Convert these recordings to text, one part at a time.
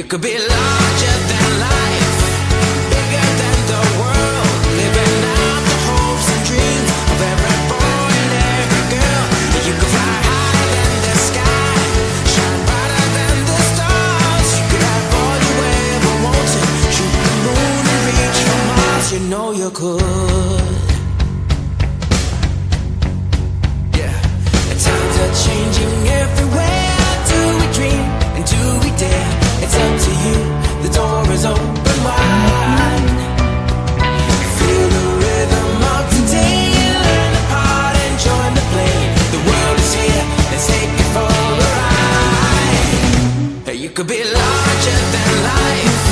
You could be larger than life, bigger than the world, living out the hopes and dreams of every boy and every girl. You could fly higher than the sky, shine brighter than the stars. You could have all you ever wanted, shoot the moon and reach for Mars. You know you could. Yeah, and times are changing everywhere. Do we dream and do we dare? It's up to you, the door is open wide. Feel the rhythm of today, learn the part and join the play. The world is here, let's take it for a ride. You could be larger than life,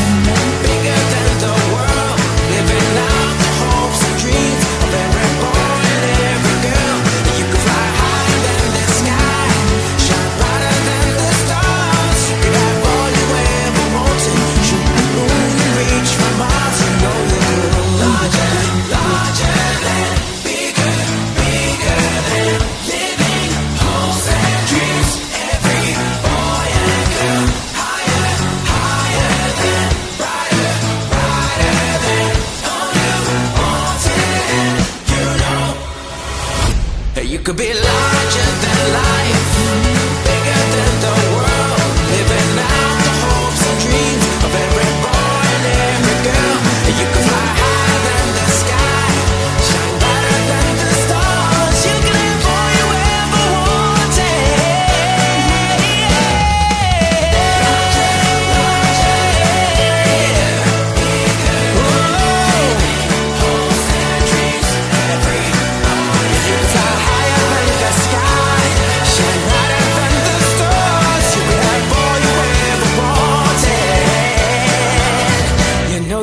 bigger than the world, living out the hopes and dreams of every boy and every girl. You could fly higher than the sky, shine brighter than the stars. You could have all you ever wanted, shoot the moon and reach for Mars. You know you could. Larger, larger than, bigger, bigger than, living hopes and dreams. Every boy and girl, higher, higher than, brighter, brighter than, all you wanted. You know, you could be larger than life, bigger than the world, living out the hopes and dreams of every boy and every girl. You could fly higher than the sky, shine brighter than the stars. You can have all you ever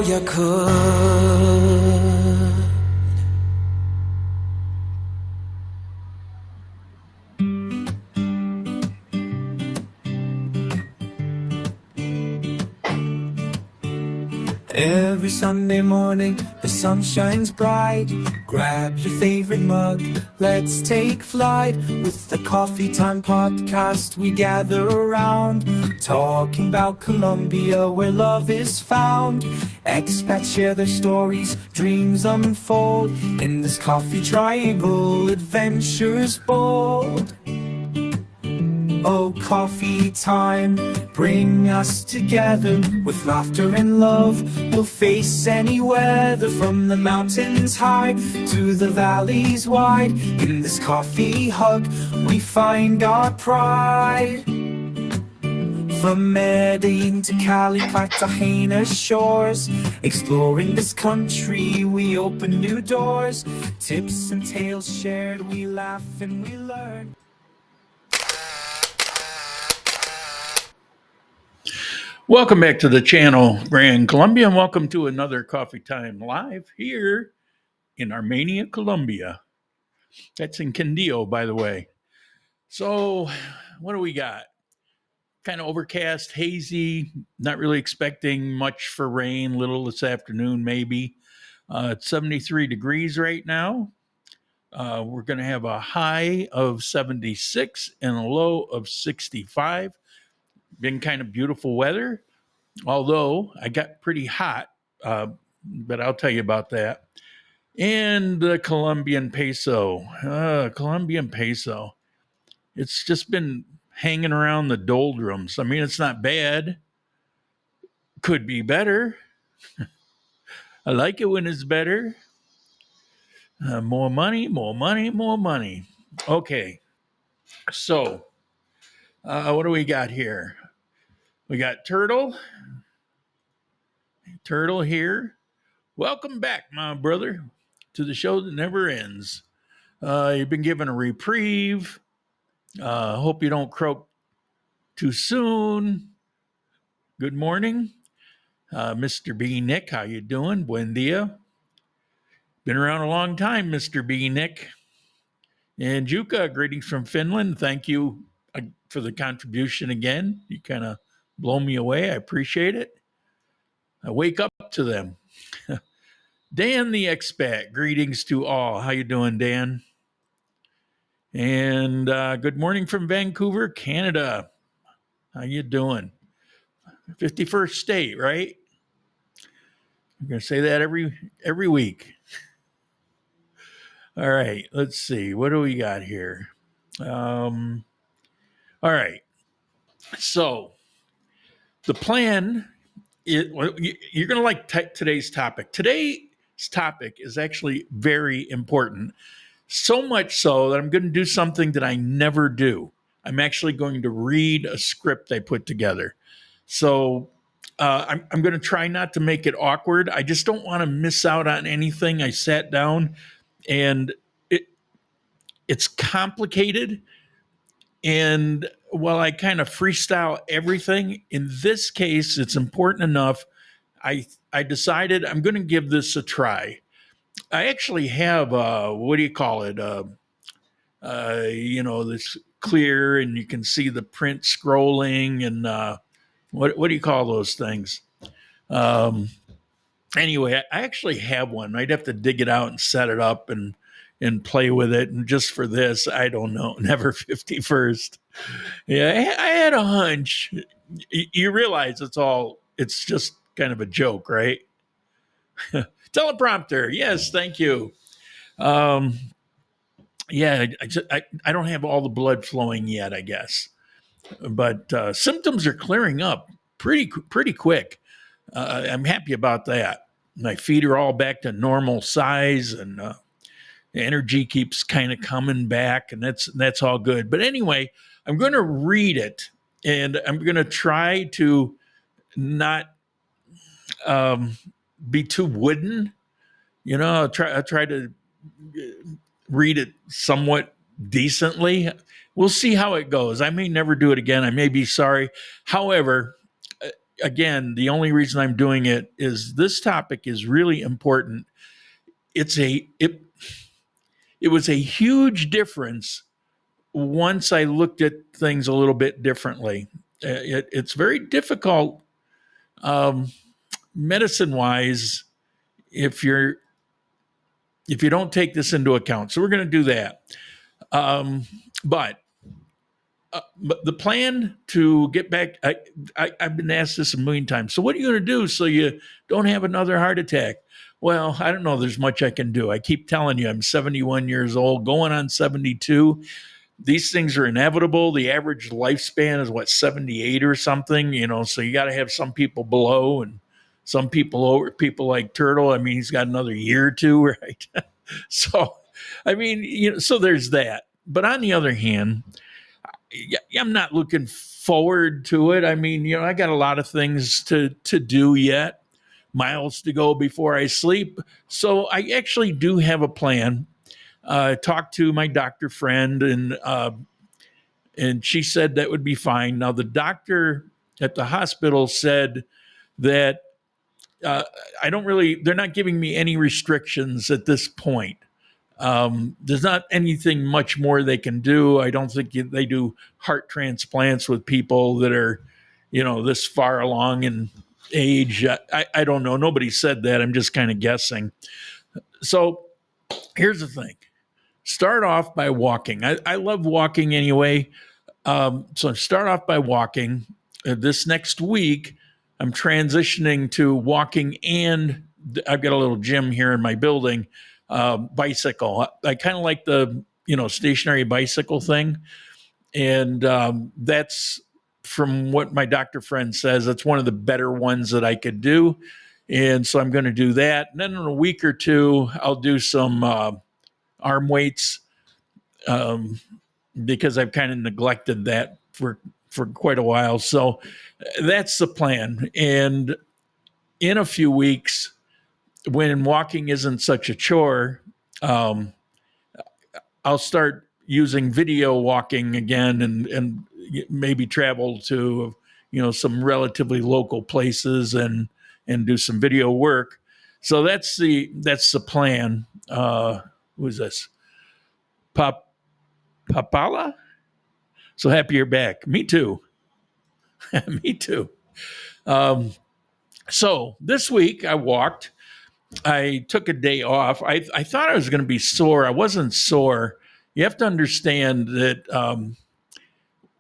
you could. Every Sunday morning, the sun shines bright. Grab your favorite mug, let's take flight. With the Coffee Time podcast, we gather around, talking about Colombia, where love is found. Expats share their stories, dreams unfold. In this coffee triangle, adventures bold. Oh, coffee time, bring us together. With laughter and love, we'll face any weather. From the mountains high to the valleys wide, in this coffee hug, we find our pride. From Medellin to Cali, Cartagena's shores, exploring this country, we open new doors. Tips and tales shared, we laugh and we learn. Welcome back to the channel, Brand Colombia, and welcome to another Coffee Time Live here in Armenia, Colombia. That's in Quindio, by the way. So, what do we got? Kind of overcast, hazy, not really expecting much for rain, little this afternoon maybe. It's 73 degrees right now. We're going to have a high of 76 and a low of 65. Been kind of beautiful weather, although I got pretty hot, but I'll tell you about that. And the Colombian peso. It's just been hanging around the doldrums. I mean, it's not bad. Could be better. I like it when it's better. More money, more money, more money. Okay, so what do we got here? We got Turtle here. Welcome back, my brother, to the show that never ends. You've been given a reprieve. Hope you don't croak too soon. Good morning, Mr. B. Nick. How you doing? Buen dia. Been around a long time, Mr. B. Nick. And Juka, greetings from Finland. Thank you for the contribution again. You kind of blow me away. I appreciate it. I wake up to them. Dan the expat, greetings to all. How you doing, Dan? And good morning from Vancouver, Canada. How you doing? 51st state, right? I'm going to say that every week. All right, let's see. What do we got here? All right. So the plan you're going to like today's topic. Today's topic is actually very important. So much so that I'm going to do something that I never do. I'm actually going to read a script I put together. So I'm going to try not to make it awkward. I just don't want to miss out on anything. I sat down and it's complicated. And while I kind of freestyle everything, in this case, it's important enough. I decided I'm going to give this a try. I actually have what do you call it? This clear, and you can see the print scrolling, and what do you call those things? Anyway, I actually have one. I'd have to dig it out and set it up and play with it. And just for this, I don't know. Never 51st. Yeah, I had a hunch. You realize it's just kind of a joke, right? Teleprompter. Yes, thank you. Yeah, I don't have all the blood flowing yet, I guess. But symptoms are clearing up pretty quick. I'm happy about that. My feet are all back to normal size, and the energy keeps kind of coming back, and that's all good. But anyway, I'm going to read it, and I'm going to try to not be too wooden. I'll try to read it somewhat decently. We'll see how it goes. I may never do it again. I may be sorry. However, again, the only reason I'm doing it is this topic is really important. It was a huge difference once I looked at things a little bit differently. It's very difficult medicine-wise if you don't take this into account. So we're going to do that. But the plan to get back, I've been asked this a million times. So what are you going to do so you don't have another heart attack? Well, I don't know. There's much I can do. I keep telling you, I'm 71 years old, going on 72. These things are inevitable. The average lifespan is 78 or something, so you got to have some people below and some people over. People like Turtle, I mean, he's got another year or two, right? So, I mean, so there's that. But on the other hand, I'm not looking forward to it. I mean, I got a lot of things to do yet, miles to go before I sleep. So I actually do have a plan. Talked to my doctor friend, and she said that would be fine. Now, the doctor at the hospital said that they're not giving me any restrictions at this point. There's not anything much more they can do. I don't think they do heart transplants with people that are, this far along in age. I don't know. Nobody said that. I'm just kind of guessing. So here's the thing. Start off by walking. I love walking anyway. So start off by walking. This next week, I'm transitioning to walking, and I've got a little gym here in my building. Bicycle. I kind of like the, stationary bicycle thing. And that's, from what my doctor friend says, that's one of the better ones that I could do. And so I'm going to do that. And then in a week or two, I'll do some arm weights because I've kind of neglected that for quite a while. So that's the plan. And in a few weeks, when walking isn't such a chore, I'll start using video walking again and maybe travel to, some relatively local places and do some video work. So that's the plan. Who is this? Papala? So happy you're back. Me too. Me too. So this week I walked. I took a day off. I thought I was going to be sore. I wasn't sore. You have to understand that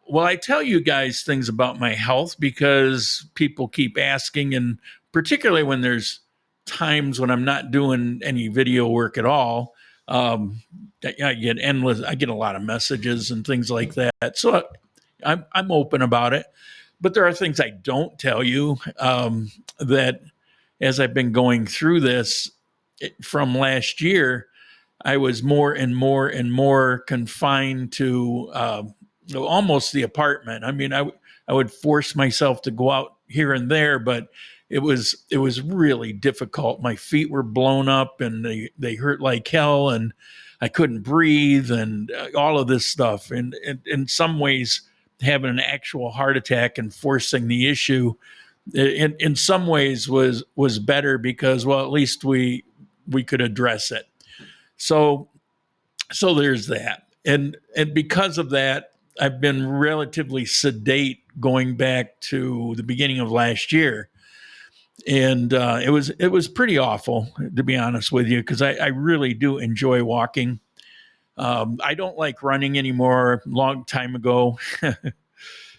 Well, I tell you guys things about my health because people keep asking, and particularly when there's times when I'm not doing any video work at all. Um, I get endless. I get a lot of messages and things like that. So I'm open about it. But there are things I don't tell you that as I've been going through this from last year, I was more and more and more confined to almost the apartment. I mean, I would force myself to go out here and there, but it was really difficult. My feet were blown up and they hurt like hell, and I couldn't breathe, and all of this stuff. And in some ways, having an actual heart attack and forcing the issue, in some ways was better because, well, at least we could address it. So there's that. And because of that, I've been relatively sedate going back to the beginning of last year. And it was pretty awful, to be honest with you, because I really do enjoy walking. I don't like running anymore. Long time ago,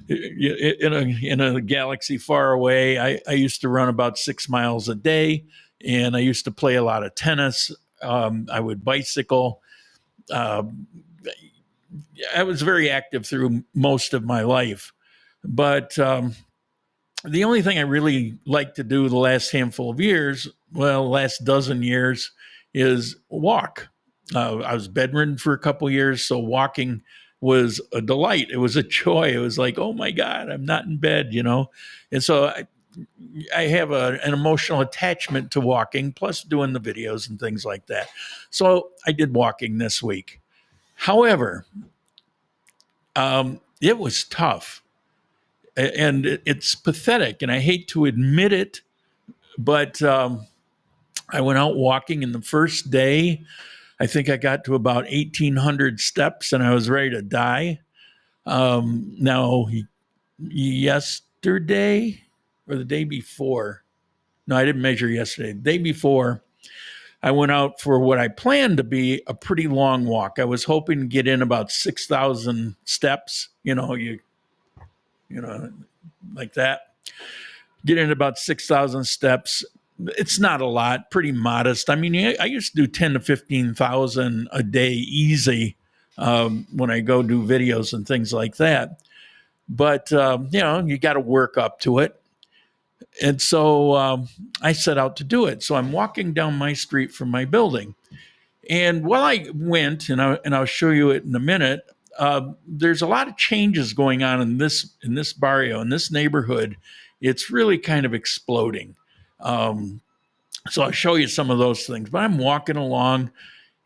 in a galaxy far away, I used to run about 6 miles a day, and I used to play a lot of tennis. I would bicycle. Uh, I was very active through most of my life, but the only thing I really like to do the last handful of years, well, last dozen years, is walk. I was bedridden for a couple years, so walking was a delight. It was a joy. It was like, oh my God, I'm not in bed, you know? And so I have an emotional attachment to walking, plus doing the videos and things like that. So I did walking this week. However, it was tough, and it's pathetic, and I hate to admit it, but I went out walking, and the first day, I think I got to about 1,800 steps, and I was ready to die. Now, yesterday or the day before, no, I didn't measure yesterday. The day before, I went out for what I planned to be a pretty long walk. I was hoping to get in about 6,000 steps. You know, like that. Get in about 6,000 steps. It's not a lot, pretty modest. I mean, I used to do 10 to 15,000 a day easy when I go do videos and things like that. But, you got to work up to it. And so I set out to do it. So I'm walking down my street from my building. And while I went, and I'll show you it in a minute, there's a lot of changes going on in this barrio, in this neighborhood. It's really kind of exploding. So I'll show you some of those things. But I'm walking along,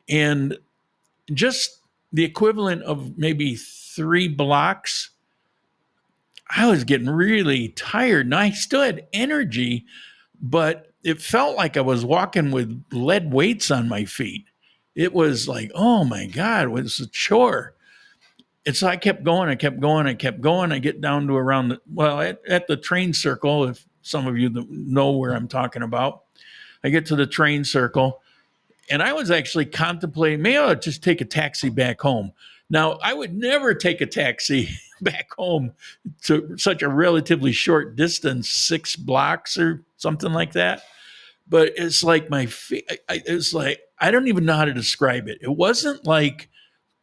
and just the equivalent of maybe 3 blocks, I was getting really tired. And I still had energy, but it felt like I was walking with lead weights on my feet. It was like, oh my God, it was a chore. And so I kept going. I kept going. I kept going. I get down to around at the train circle, if some of you know where I'm talking about. I get to the train circle, and I was actually contemplating, maybe I'll just take a taxi back home. Now, I would never take a taxi back home to such a relatively short distance, 6 blocks or something like that. But it's like my feet, it's like, I don't even know how to describe it. It wasn't like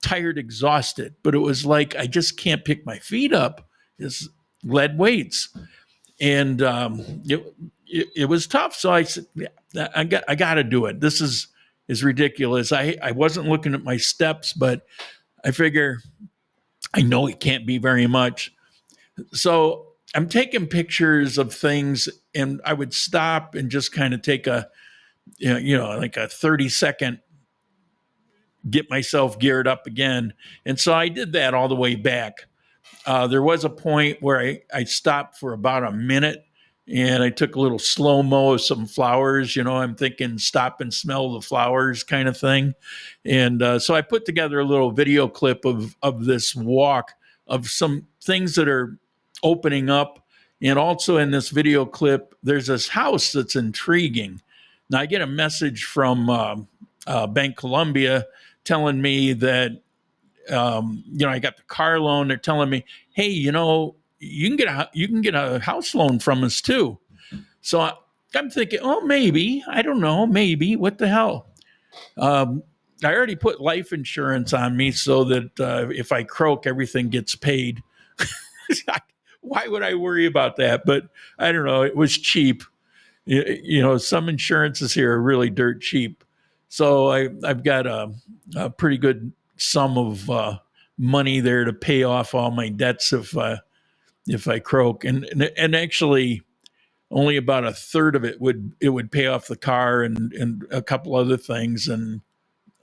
tired, exhausted, but it was like, I just can't pick my feet up. It's lead weights. And it was tough. So I said, I got to do it. This is ridiculous. I wasn't looking at my steps, but I figure I know it can't be very much. So I'm taking pictures of things, and I would stop and just kind of take like a 30-second, get myself geared up again. And so I did that all the way back. There was a point where I stopped for about a minute, and I took a little slow-mo of some flowers. I'm thinking stop and smell the flowers kind of thing. And so I put together a little video clip of this walk, of some things that are opening up. And also in this video clip, there's this house that's intriguing. Now I get a message from Bank Colombia telling me that I got the car loan. They're telling me, hey, you can get a house loan from us too. So I'm thinking, oh, maybe, I don't know, maybe, what the hell? I already put life insurance on me so that if I croak, everything gets paid. Why would I worry about that? But I don't know. It was cheap. Some insurances here are really dirt cheap. So I've got a pretty good sum of money there to pay off all my debts if I croak, and actually only about a third of it would pay off the car and a couple other things, and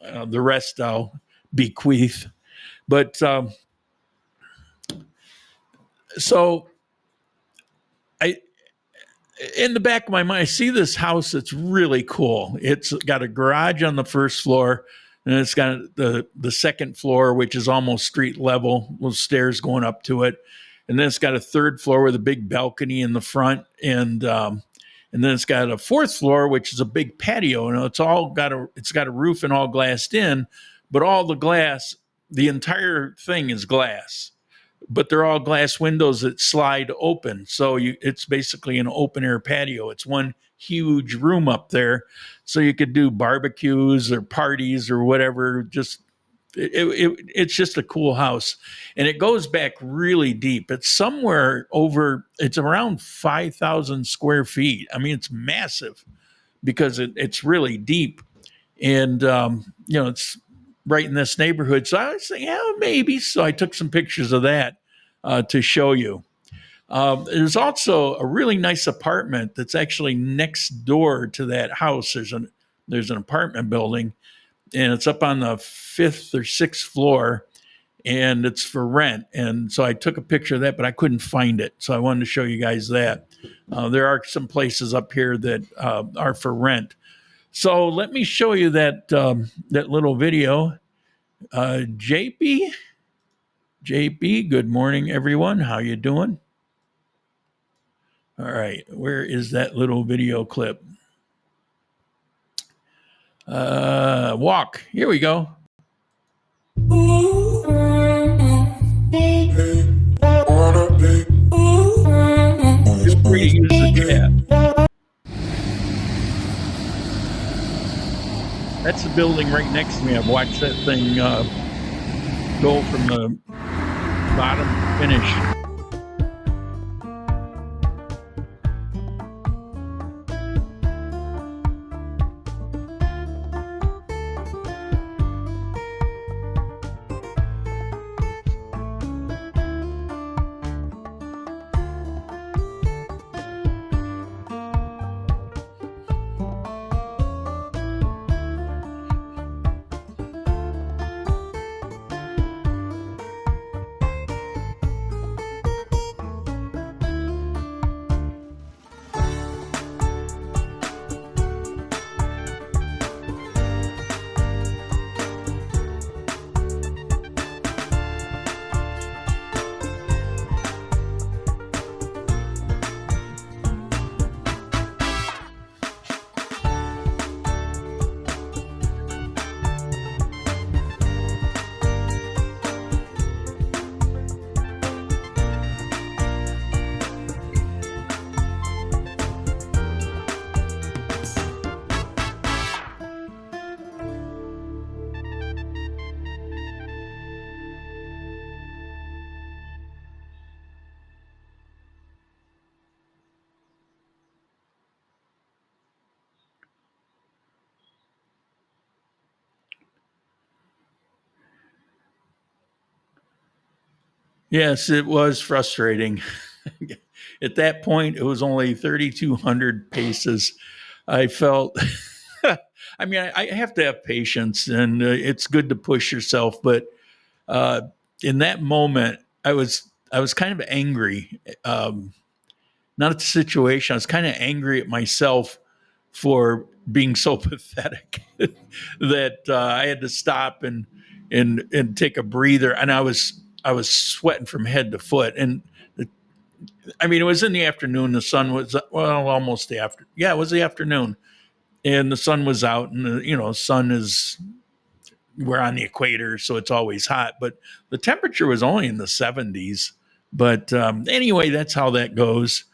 the rest I'll bequeath. But so I, in the back of my mind, I see this house that's really cool. It's got a garage on the first floor, and it's got the second floor, which is almost street level, with stairs going up to it. And then it's got a third floor with a big balcony in the front, and then it's got a fourth floor, which is a big patio, and it's got a roof and all glassed in, but all the glass, the entire thing is glass, but they're all glass windows that slide open. So it's basically an open air patio. It's one huge room up there, so you could do barbecues or parties or whatever. It's just a cool house, and it goes back really deep. It's around 5,000 square feet. I mean, it's massive because it's really deep, and it's right in this neighborhood. So I was thinking, yeah, maybe. So I took some pictures of that to show you. There's also a really nice apartment that's actually next door to that house. There's an apartment building, and it's up on the 5th or 6th floor, and it's for rent. And so I took a picture of that, but I couldn't find it. So I wanted to show you guys that. There are some places up here that are for rent. So let me show you that little video. JP, good morning, everyone. How you doing? All right, where is that little video clip? Walk. Here we go. Feel free to use the chat. That's the building right next to me. I've watched that thing go from the bottom to finish. Yes, it was frustrating. At that point, it was only 3,200 paces. I felt, I mean, I have to have patience, and it's good to push yourself. But in that moment, I was kind of angry, not at the situation. I was kind of angry at myself for being so pathetic that I had to stop and take a breather, and I was sweating from head to foot. And I mean, it was in the afternoon. The sun was, well, almost the after. Yeah, it was the afternoon, and the sun was out, and sun is we're on the equator, so it's always hot. But the temperature was only in the 70s. But anyway, that's how that goes.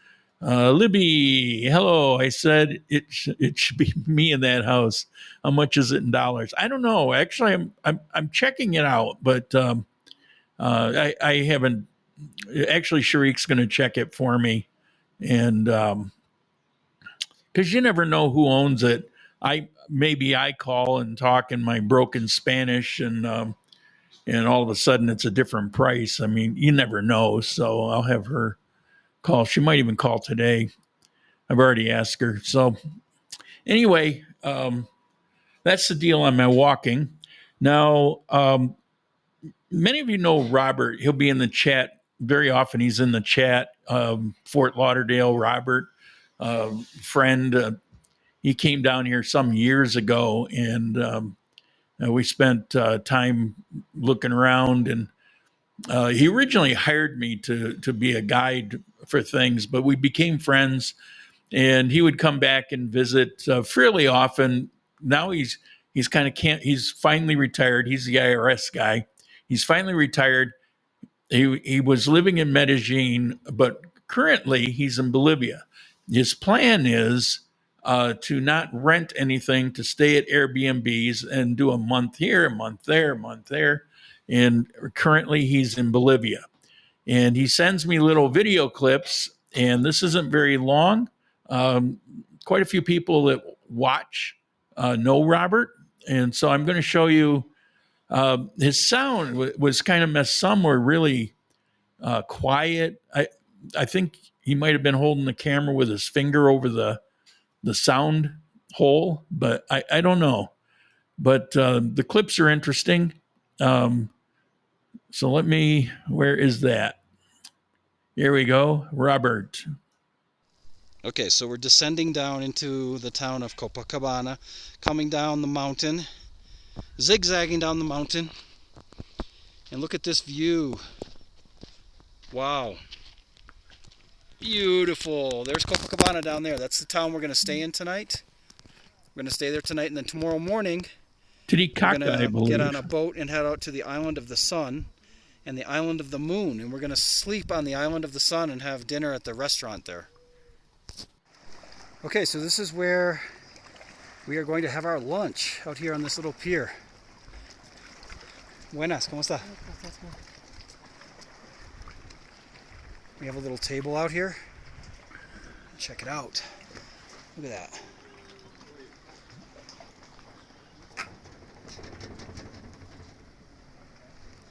Libby, hello. I said it should be me in that house. How much is it in dollars? I don't know. Actually, I'm checking it out, but I haven't. Actually, Sharik's going to check it for me, and because you never know who owns it. Maybe I call and talk in my broken Spanish, and all of a sudden it's a different price. I mean, you never know. So I'll have her call. She might even call today. I've already asked her. So anyway, that's the deal on my walking. Now, many of you know Robert. He'll be in the chat very often. He's in the chat. Fort Lauderdale, Robert, friend. He came down here some years ago, and we spent time looking around. And he originally hired me to be a guide for things, but we became friends. And he would come back and visit fairly often. Now he's kind of he's finally retired. He's the IRS guy. He's finally retired. He was living in Medellin, but currently he's in Bolivia. His plan is to not rent anything, to stay at Airbnbs and do a month here, a month there, a month there. And currently he's in Bolivia. And he sends me little video clips, and this isn't very long. Quite a few people that watch know Robert. And so I'm going to show you his sound was kind of messed. Some were really quiet. I think he might have been holding the camera with his finger over the sound hole, but I don't know. But the clips are interesting. So where is that? Here we go, Robert. Okay, so we're descending down into the town of Copacabana, coming down the mountain, zigzagging down the mountain, and look at this view. Wow. Beautiful. There's Copacabana down there. That's the town we're going to stay in tonight. We're going to stay there tonight, and then tomorrow morning, we're going to get on a boat and head out to the island of the sun and the island of the moon, and we're going to sleep on the island of the sun and have dinner at the restaurant there. Okay, so this is where we are going to have our lunch, out here on this little pier. Buenas, ¿cómo está? We have a little table out here. Check it out. Look at that.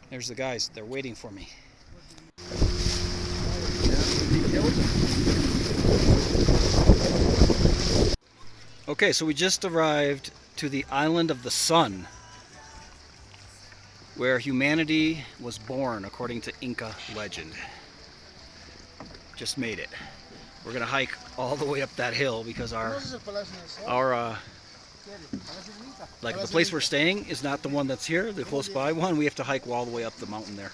There's the guys. They're waiting for me. Okay, so we just arrived to the island of the sun, where humanity was born according to Inca legend. Just made it. We're gonna hike all the way up that hill because our like the place we're staying is not the one that's here, the close by one. We have to hike all the way up the mountain there.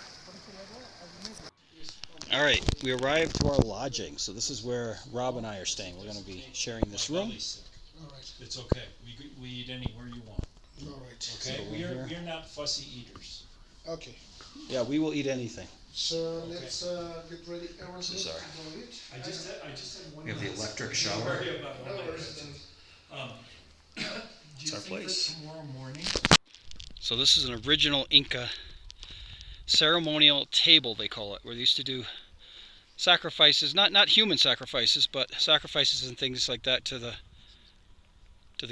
All right, we arrived to our lodging. So this is where Rob and I are staying. We're going to be sharing this room. All right, it's okay. We eat anywhere you want. All right. Okay, So we're not fussy eaters. Okay. Yeah, we will eat anything. So let's get ready. Everyone, Sorry. I just said one. We have the electric shower. Worry about one It's our place. Tomorrow morning. So this is an original Inca ceremonial table, they call it, where they used to do sacrifices, not human sacrifices, but sacrifices and things like that to the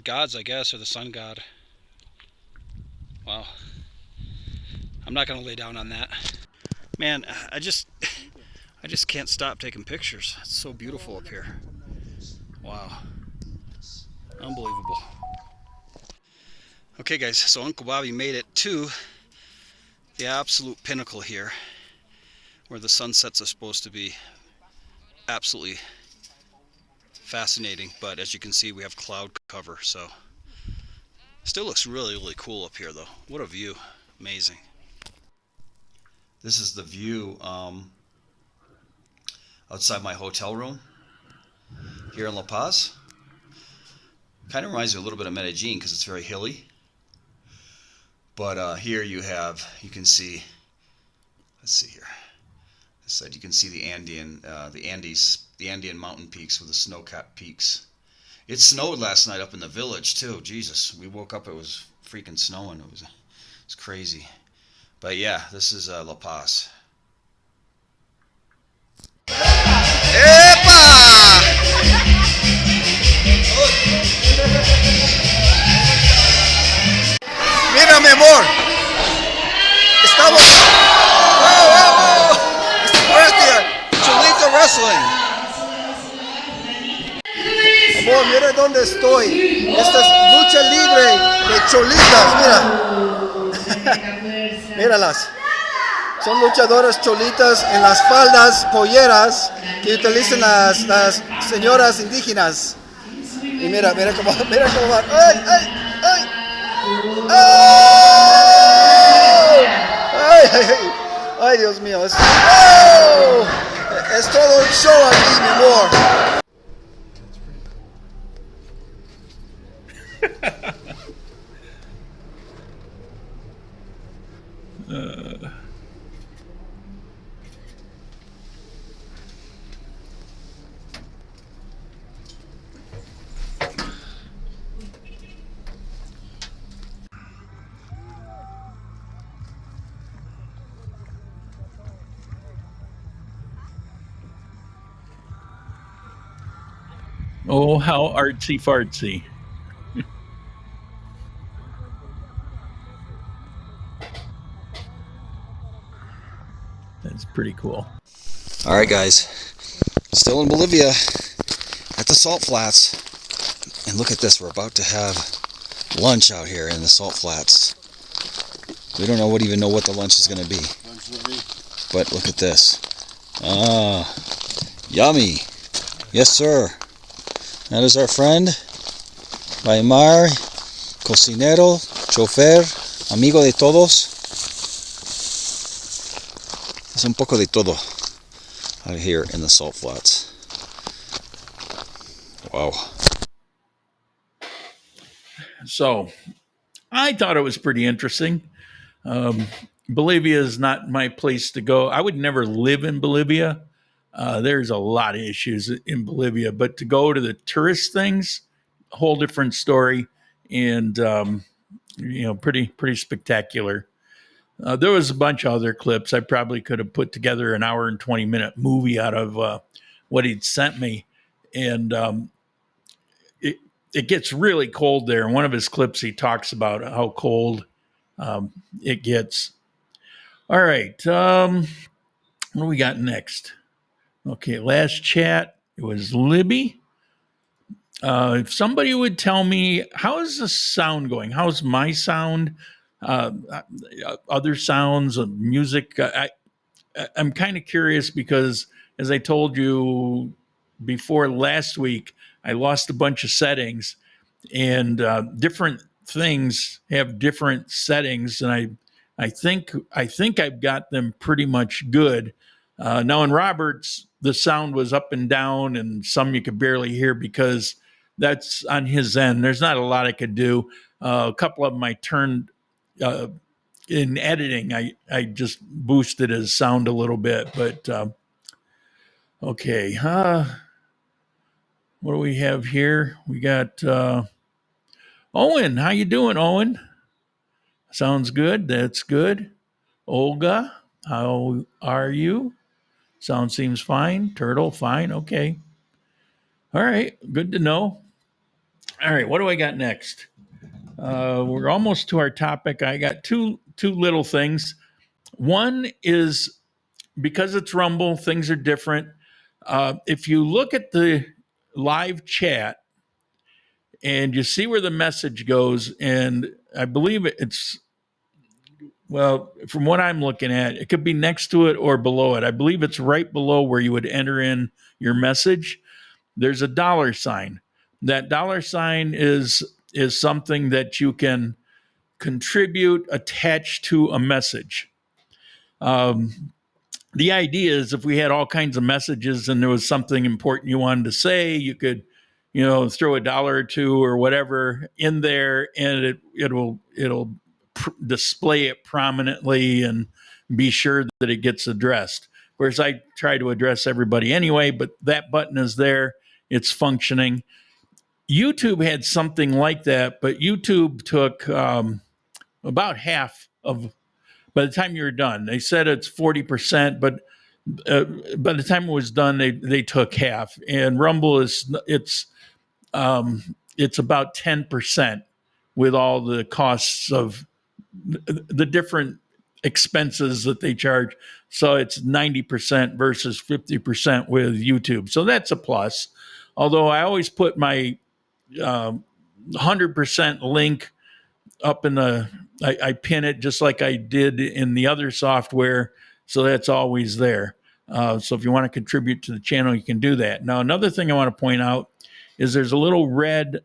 gods, I guess, or the sun god. Wow. I'm not going to lay down on that. Man, I just can't stop taking pictures. It's so beautiful up here. Wow. Unbelievable. Okay guys, so Uncle Bobby made it to the absolute pinnacle here, where the sunsets are supposed to be absolutely fascinating. But as you can see, we have cloud cover, so still looks really, really cool up here though. What a view. Amazing. This is the view outside my hotel room here in La Paz. Kind of reminds me a little bit of Medellin because it's very hilly. But here you can see, let's see here. This side you can see the Andean mountain peaks with the snow-capped peaks. It snowed last night up in the village too. Jesus, we woke up, it was freaking snowing. It was crazy. But yeah, this is La Paz. ¡Epa! Mira, mi amor. Estamos. Cholita Wrestling. Amor, mira dónde estoy. Esta es lucha libre de cholitas, mira. Míralas. Son luchadoras cholitas en las faldas polleras que utilizan las señoras indígenas. Y mira cómo van. ¡Ay, ay, ay! ¡Ay, ay, ay! ¡Ay, Dios mío! Es todo un show aquí, mi amor. Oh, how artsy fartsy. That's pretty cool. All right, guys. Still in Bolivia at the salt flats. And look at this. We're about to have lunch out here in the salt flats. We don't even know what the lunch is going to be. But look at this. Ah, yummy. Yes, sir. That is our friend, Baimar, cocinero, chofer, amigo de todos. Es un poco de todo out here in the salt flats. Wow. So, I thought it was pretty interesting. Bolivia is not my place to go. I would never live in Bolivia. There's a lot of issues in Bolivia, but to go to the tourist things, a whole different story, and pretty spectacular. There was a bunch of other clips. I probably could have put together an hour and 20-minute movie out of what he'd sent me, and it gets really cold there. In one of his clips, he talks about how cold it gets. All right, what do we got next? Okay, last chat, it was Libby. If somebody would tell me, how is the sound going? How's my sound? Other sounds of music? I'm kind of curious because, as I told you before last week, I lost a bunch of settings, and different things have different settings, and I think I've got them pretty much good. Now in Robert's, the sound was up and down, and some you could barely hear because that's on his end. There's not a lot I could do. A couple of them I turned in editing. I just boosted his sound a little bit, but okay. What do we have here? We got Owen. How you doing, Owen? Sounds good. That's good. Olga, how are you? Sound seems fine. Turtle, fine. Okay. All right. Good to know. All right. What do I got next? We're almost to our topic. I got two little things. One is, because it's Rumble, things are different. If you look at the live chat and you see where the message goes, and I believe it's, well, from what I'm looking at, it could be next to it or below it. I believe it's right below where you would enter in your message. There's a $sign. That $sign is something that you can contribute attached to a message. The idea is if we had all kinds of messages and there was something important you wanted to say, you could, throw $1 or $2 or whatever in there, and it'll display it prominently and be sure that it gets addressed. Whereas I try to address everybody anyway, but that button is there, it's functioning. YouTube had something like that, but YouTube took about half of, by the time you were done. They said it's 40%, but by the time it was done, they took half. And Rumble it's about 10% with all the costs of the different expenses that they charge. So it's 90% versus 50% with YouTube. So that's a plus. Although I always put my 100% link up in I pin it just like I did in the other software. So that's always there. So if you want to contribute to the channel, you can do that. Now, another thing I want to point out is there's a little red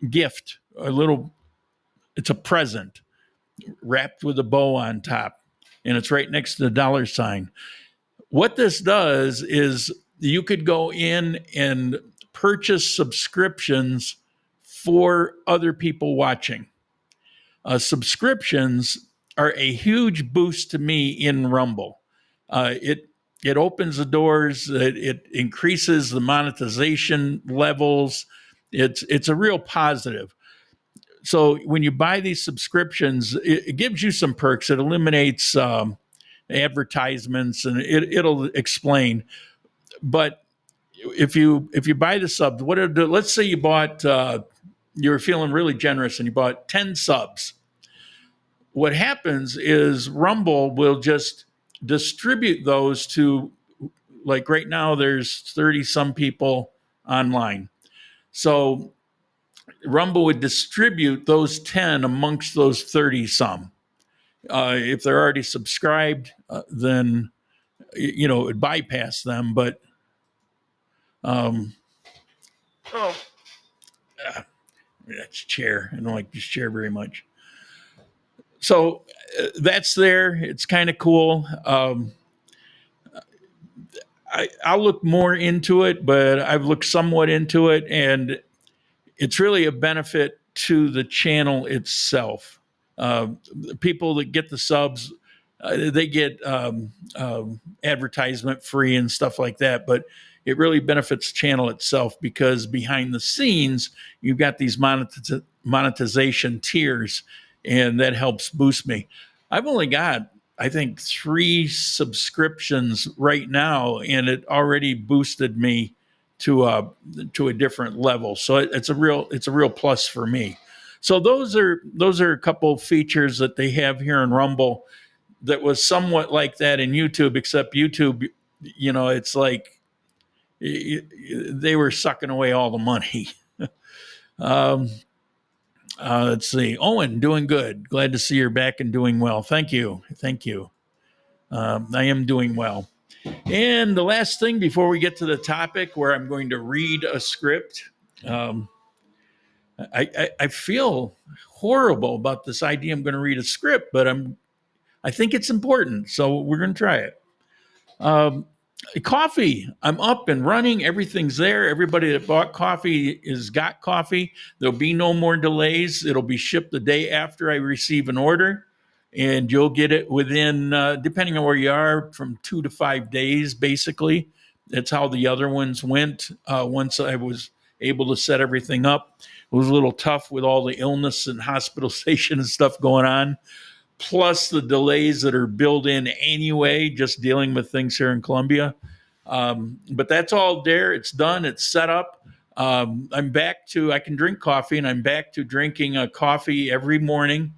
gift, it's a present wrapped with a bow on top, and it's right next to the $sign. What this does is you could go in and purchase subscriptions for other people watching. Subscriptions are a huge boost to me in Rumble. It opens the doors. It increases the monetization levels. It's a real positive. So when you buy these subscriptions, it gives you some perks. It eliminates advertisements, and it'll explain. But if you buy the subs, let's say you bought, you were feeling really generous and you bought 10 subs. What happens is Rumble will just distribute those to, like right now, there's 30 some people online. So Rumble would distribute those 10 amongst those 30 some. If they're already subscribed, then, it would bypass them. But, that's chair. I don't like this chair very much. So that's there. It's kind of cool. I'll look more into it, but I've looked somewhat into it, and it's really a benefit to the channel itself. The people that get the subs, they get advertisement free and stuff like that, but it really benefits the channel itself because behind the scenes, you've got these monetization tiers, and that helps boost me. I've only got, I think, 3 subscriptions right now, and it already boosted me to a different level. So it's a real plus for me. So those are a couple of features that they have here in Rumble that was somewhat like that in YouTube, except YouTube, it's like they were sucking away all the money. Let's see. Owen, doing good. Glad to see you're back and doing well. Thank you. I am doing well. And the last thing before we get to the topic where I'm going to read a script, I feel horrible about this idea. I'm going to read a script, but I think it's important, so we're going to try it. Coffee. I'm up and running. Everything's there. Everybody that bought coffee has got coffee. There'll be no more delays. It'll be shipped the day after I receive an order, and you'll get it within, depending on where you are, from 2 to 5 days, basically. That's how the other ones went once I was able to set everything up. It was a little tough with all the illness and hospitalization and stuff going on, plus the delays that are built in anyway, just dealing with things here in Colombia. But that's all there. It's done. It's set up. I'm back to, I can drink coffee, and I'm back to drinking coffee every morning.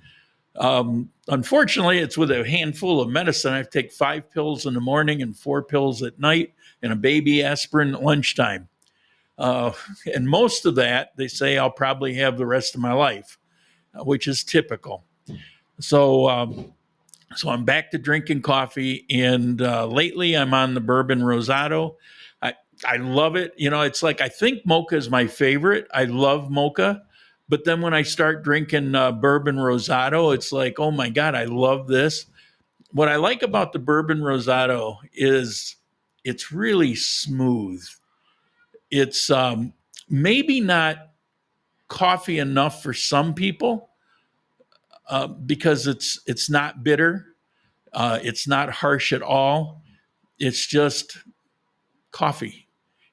Unfortunately, it's with a handful of medicine. I take 5 pills in the morning and 4 pills at night and a baby aspirin at lunchtime. And most of that, they say I'll probably have the rest of my life, which is typical. So I'm back to drinking coffee, and lately I'm on the bourbon rosado. I love it. It's like, I think mocha is my favorite. I love mocha. But then when I start drinking bourbon rosado, it's like, oh my God, I love this. What I like about the bourbon rosado is it's really smooth. It's maybe not coffee enough for some people, because it's not bitter. It's not harsh at all. It's just coffee.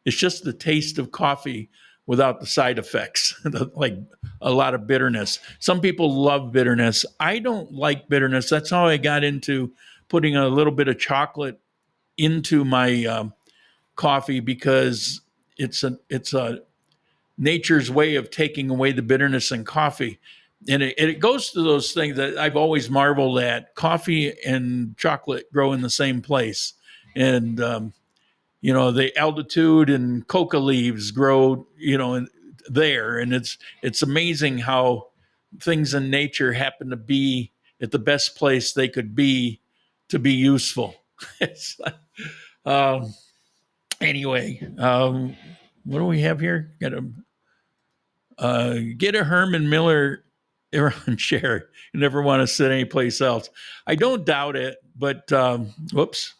It's just the taste of coffee without the side effects, like a lot of bitterness. Some people love bitterness. I don't like bitterness. That's how I got into putting a little bit of chocolate into my coffee, because it's a nature's way of taking away the bitterness in coffee. And it goes to those things that I've always marveled at. Coffee and chocolate grow in the same place. And, the altitude and coca leaves grow, there. And it's amazing how things in nature happen to be at the best place they could be to be useful. It's like, anyway, what do we have here? Get a Herman Miller Iran chair. You never want to sit anyplace else. I don't doubt it, but whoops.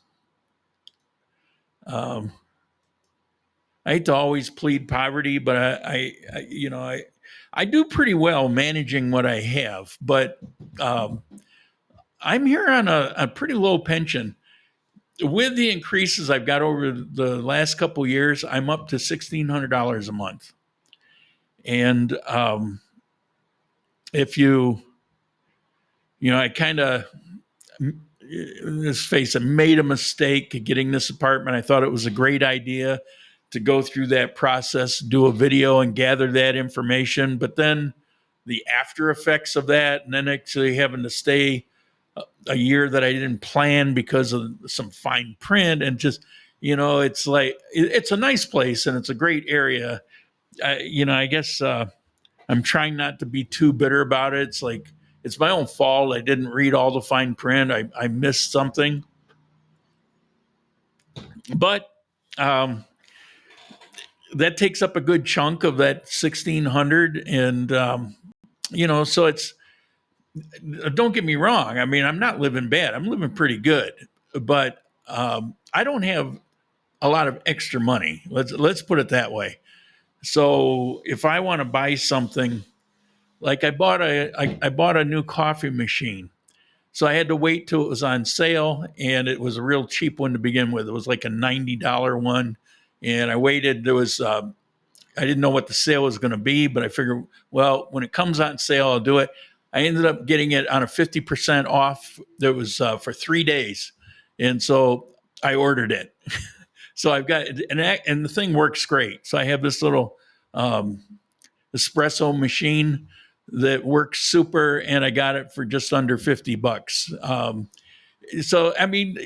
I hate to always plead poverty, but I do pretty well managing what I have. But I'm here on a pretty low pension. With the increases I've got over the last couple years, I'm up to $1,600 a month. And if I kind of, let's face it, made a mistake getting this apartment. I thought it was a great idea to go through that process, do a video and gather that information, but then the after effects of that, and then actually having to stay a year that I didn't plan because of some fine print, and just, it's like, it's a nice place and it's a great area. I guess I'm trying not to be too bitter about it. It's like, it's my own fault. I didn't read all the fine print. I missed something. But that takes up a good chunk of that 1,600. And, so it's, don't get me wrong. I mean, I'm not living bad. I'm living pretty good. But I don't have a lot of extra money. Let's put it that way. So if I want to buy something, like I bought a new coffee machine. So I had to wait till it was on sale, and it was a real cheap one to begin with. It was like a $90 one. And I waited. I didn't know what the sale was going to be, but I figured, well, when it comes on sale, I'll do it. I ended up getting it on a 50% off. That was for 3 days. And so I ordered it. So I've got, and the thing works great. So I have this little espresso machine that works super, and I got it for just under $50. So, I mean,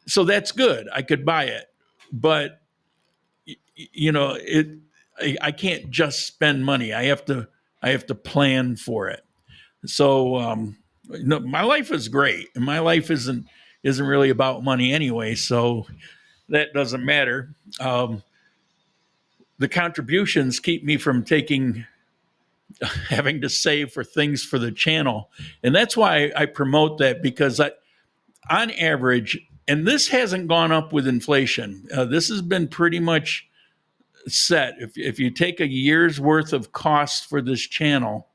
so that's good. I could buy it, but I can't just spend money. I have to plan for it. So, my life is great, and my life isn't really about money anyway. So that doesn't matter. The contributions keep me from having to save for things for the channel. And that's why I promote that, because on average, and this hasn't gone up with inflation, this has been pretty much set. If you take a year's worth of cost for this channel,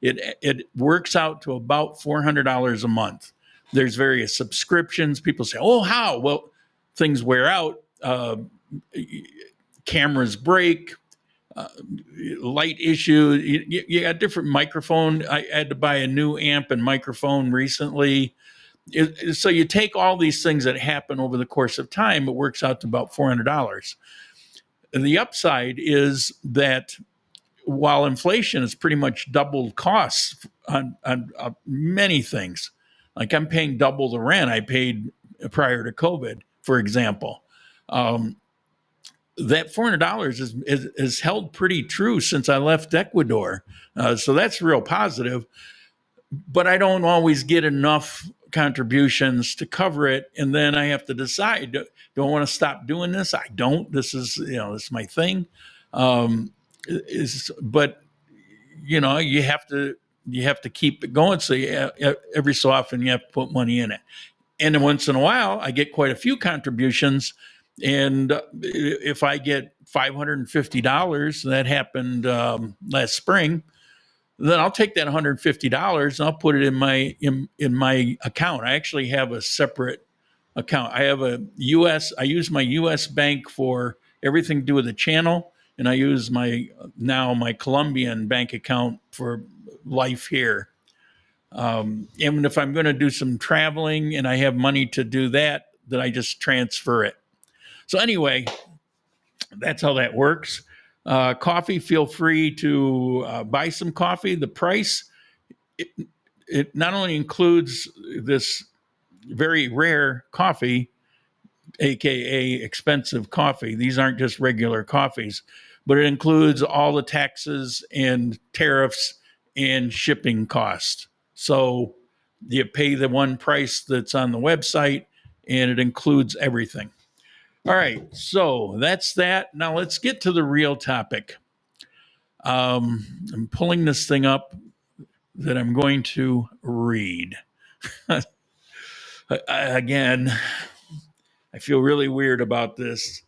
it works out to about $400 a month. There's various subscriptions. People say, oh, how? Well, things wear out, cameras break, light issue. You got different microphone. I had to buy a new amp and microphone recently. So you take all these things that happen over the course of time, it works out to about $400. And the upside is that while inflation has pretty much doubled costs on many things, like I'm paying double the rent I paid prior to COVID, for example. That $400 is held pretty true since I left Ecuador. So that's real positive. But I don't always get enough contributions to cover it. And then I have to decide, do I want to stop doing this? I don't. This is my thing. But you have to keep it going. So every so often you have to put money in it. And then once in a while, I get quite a few contributions. And if I get $550, that happened last spring, then I'll take that $150 and I'll put it in my account. I actually have a separate account. I have I use my US bank for everything to do with the channel, and I use my Colombian bank account for life here. And if I'm going to do some traveling and I have money to do that, then I just transfer it. So anyway, that's how that works. Coffee, feel free to buy some coffee. The price, it not only includes this very rare coffee, aka expensive coffee. These aren't just regular coffees, but it includes all the taxes and tariffs and shipping costs. So you pay the one price that's on the website, and it includes everything. All right, so that's that. Now let's get to the real topic. I'm pulling this thing up that I'm going to read. Again, I feel really weird about this,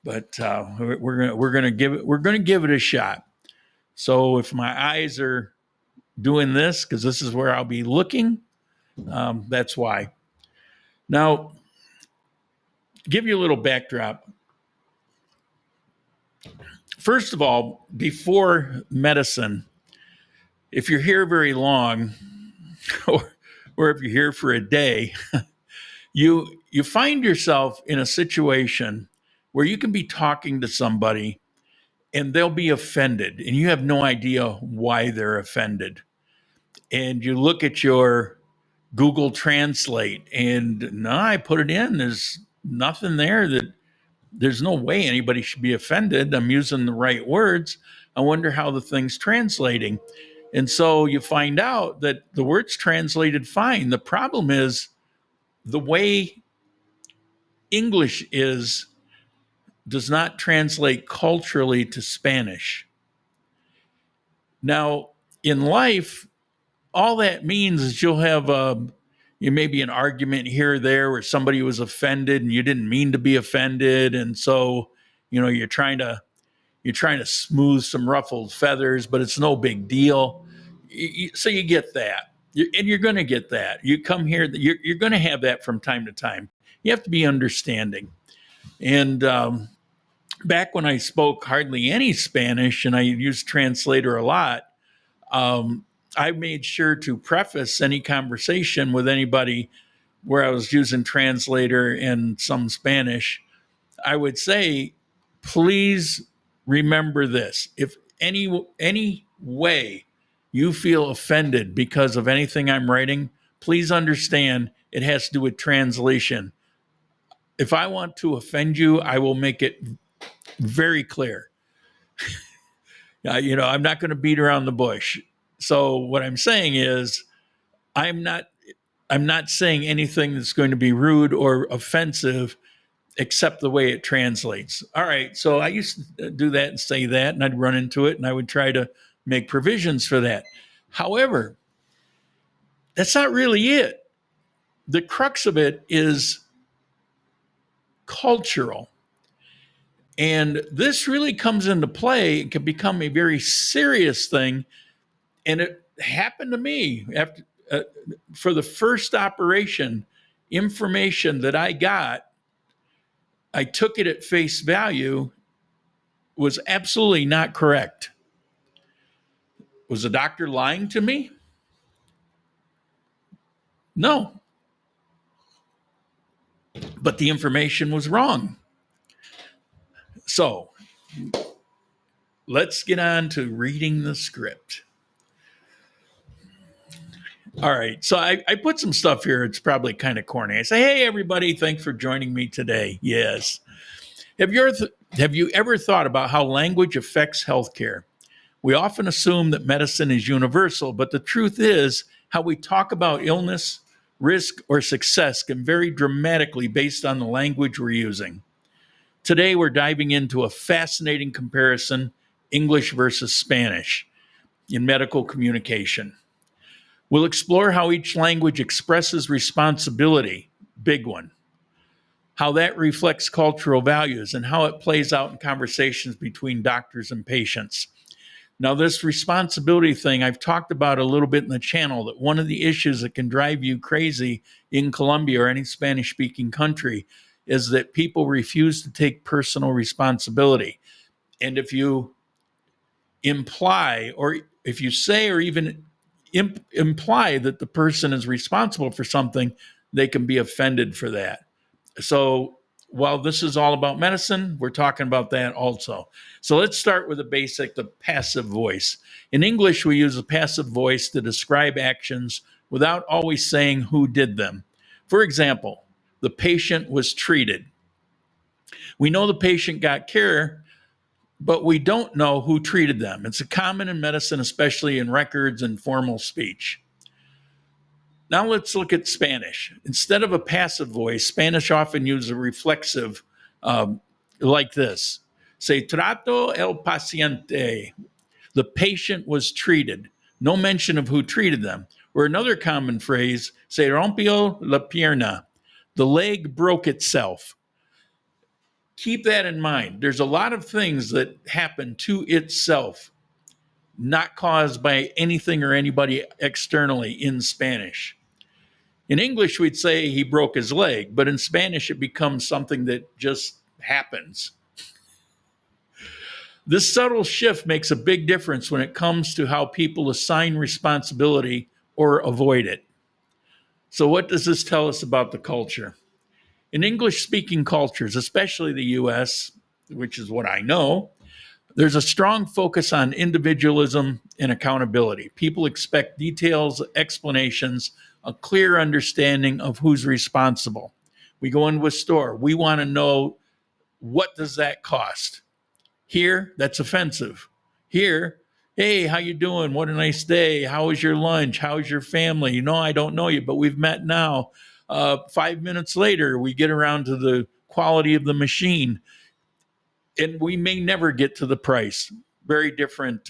but we're gonna give it a shot. So if my eyes are doing this, because this is where I'll be looking, that's why. Now, give you a little backdrop. First of all, before medicine, if you're here very long, or if you're here for a day, you find yourself in a situation where you can be talking to somebody and they'll be offended and you have no idea why they're offended. And you look at your Google Translate and no, I put it in. There's nothing there there's no way anybody should be offended. I'm using the right words. I wonder how the thing's translating. And so you find out that the word's translated fine. The problem is the way English does not translate culturally to Spanish. Now, in life, all that means is you'll have maybe an argument here or there where somebody was offended and you didn't mean to be offended, and so you're trying to smooth some ruffled feathers, but it's no big deal. So you get that, and you're going to get that. You come here, you're going to have that from time to time. You have to be understanding. And back when I spoke hardly any Spanish and I used translator a lot, I made sure to preface any conversation with anybody where I was using translator and some Spanish. I would say, please remember this. If any way you feel offended because of anything I'm writing, please understand it has to do with translation. If I want to offend you, I will make it very clear. I'm not going to beat around the bush. So what I'm saying is I'm not saying anything that's going to be rude or offensive except the way it translates. All right, so I used to do that and say that, and I'd run into it, and I would try to make provisions for that. However, that's not really it. The crux of it is cultural. And this really comes into play. It can become a very serious thing. And it happened to me after for the first operation. Information that I got, I took it at face value, was absolutely not correct. Was the doctor lying to me? No. But the information was wrong. So let's get on to reading the script. All right, so I put some stuff here. It's probably kind of corny. I say, hey, everybody, thanks for joining me today. Yes. Have you ever thought about how language affects healthcare? We often assume that medicine is universal, but the truth is how we talk about illness, risk, or success can vary dramatically based on the language we're using. Today, we're diving into a fascinating comparison, English versus Spanish, in medical communication. We'll explore how each language expresses responsibility, big one, how that reflects cultural values, and how it plays out in conversations between doctors and patients. Now, this responsibility thing I've talked about a little bit in the channel, that one of the issues that can drive you crazy in Colombia or any Spanish speaking country is that people refuse to take personal responsibility. And if you imply, or if you say, or even imply that the person is responsible for something, they can be offended for that. So while this is all about medicine, we're talking about that also. So let's start with the basic, the passive voice. In English, we use a passive voice to describe actions without always saying who did them. For example, the patient was treated. We know the patient got care, but we don't know who treated them. It's common in medicine, especially in records and formal speech. Now let's look at Spanish. Instead of a passive voice, Spanish often uses a reflexive like this. Se trató el paciente. The patient was treated. No mention of who treated them. Or another common phrase, se rompió la pierna. The leg broke itself. Keep that in mind. There's a lot of things that happen to itself, not caused by anything or anybody externally in Spanish. In English, we'd say he broke his leg, but in Spanish, it becomes something that just happens. This subtle shift makes a big difference when it comes to how people assign responsibility or avoid it. So what does this tell us about the culture? In English-speaking cultures, especially the US, which is what I know, there's a strong focus on individualism and accountability. People expect details, explanations, a clear understanding of who's responsible. We go into a store. We want to know, what does that cost? Here, that's offensive. Here, hey, how you doing? What a nice day. How was your lunch? How's your family? You know, I don't know you, but we've met now. 5 minutes later, we get around to the quality of the machine, and we may never get to the price. Very different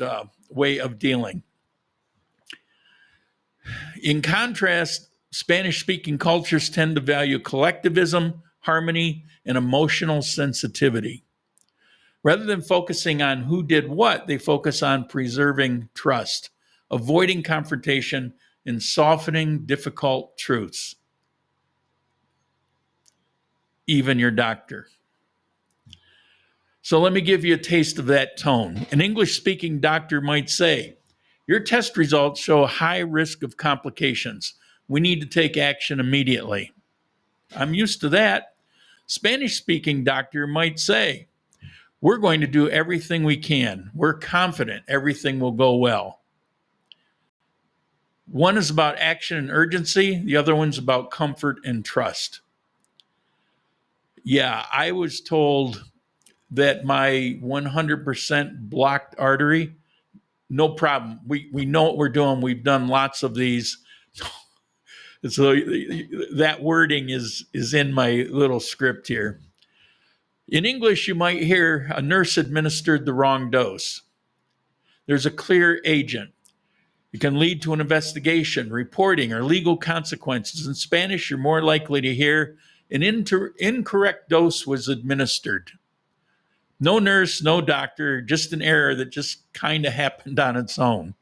way of dealing. In contrast, Spanish-speaking cultures tend to value collectivism, harmony, and emotional sensitivity. Rather than focusing on who did what, they focus on preserving trust, avoiding confrontation, and softening difficult truths. Even your doctor. So let me give you a taste of that tone. An English-speaking doctor might say, your test results show a high risk of complications. We need to take action immediately. I'm used to that. Spanish-speaking doctor might say, we're going to do everything we can. We're confident everything will go well. One is about action and urgency. The other one's about comfort and trust. Yeah, I was told that my 100% blocked artery, no problem. We know what we're doing. We've done lots of these. So that wording is in my little script here. In English, you might hear a nurse administered the wrong dose. There's a clear agent. It can lead to an investigation, reporting, or legal consequences. In Spanish, you're more likely to hear an incorrect dose was administered. No nurse, no doctor, just an error that just kind of happened on its own.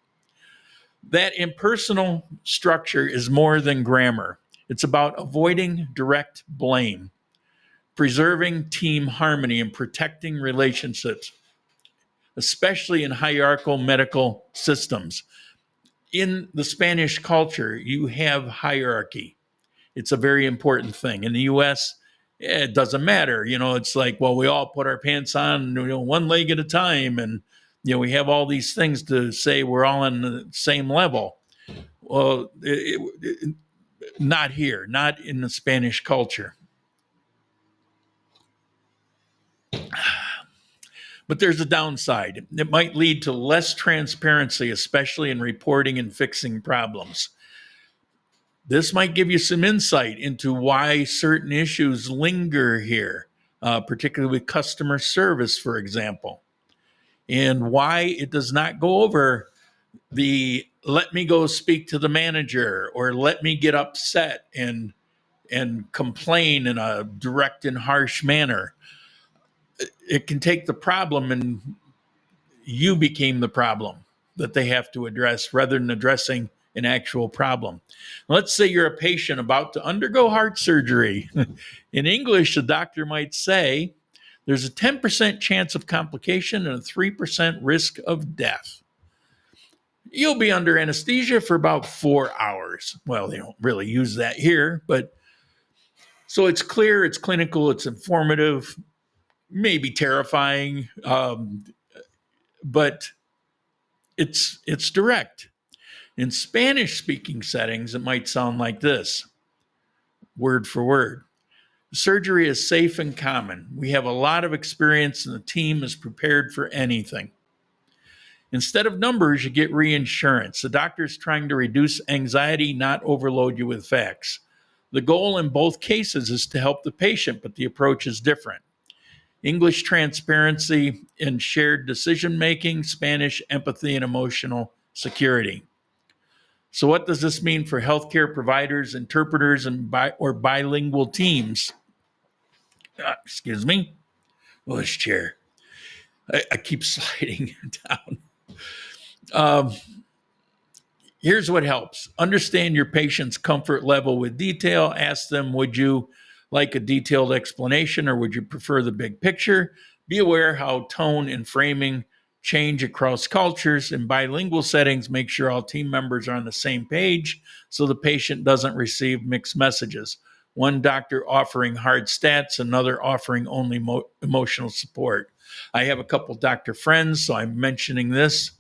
That impersonal structure is more than grammar. It's about avoiding direct blame, preserving team harmony, and protecting relationships, especially in hierarchical medical systems. In the Spanish culture, you have hierarchy. It's a very important thing. In the US, it doesn't matter. You know, it's like, well, we all put our pants on, you know, one leg at a time. And, you know, we have all these things to say we're all on the same level. Well, not here, not in the Spanish culture. But there's a downside. It might lead to less transparency, especially in reporting and fixing problems. This might give you some insight into why certain issues linger here, particularly with customer service, for example, and why it does not go over the let me go speak to the manager or let me get upset and complain in a direct and harsh manner. It can take the problem and you became the problem that they have to address rather than addressing an actual problem. Let's say you're a patient about to undergo heart surgery. In English, the doctor might say, there's a 10% chance of complication and a 3% risk of death. You'll be under anesthesia for about 4 hours. Well, they don't really use that here, but so it's clear, it's clinical, it's informative, maybe terrifying, but it's direct. In Spanish-speaking settings, it might sound like this, word for word. Surgery is safe and common. We have a lot of experience and the team is prepared for anything. Instead of numbers, you get reinsurance. The doctor is trying to reduce anxiety, not overload you with facts. The goal in both cases is to help the patient, but the approach is different. English, transparency and shared decision-making. Spanish, empathy and emotional security. So what does this mean for healthcare providers, interpreters, and or bilingual teams? Excuse me. Oh, this chair. I keep sliding down. Here's what helps. Understand your patient's comfort level with detail. Ask them, would you like a detailed explanation or would you prefer the big picture? Be aware how tone and framing change across cultures. In bilingual settings, make sure all team members are on the same page so the patient doesn't receive mixed messages. One doctor offering hard stats, another offering only emotional support. I have a couple doctor friends, so I'm mentioning this.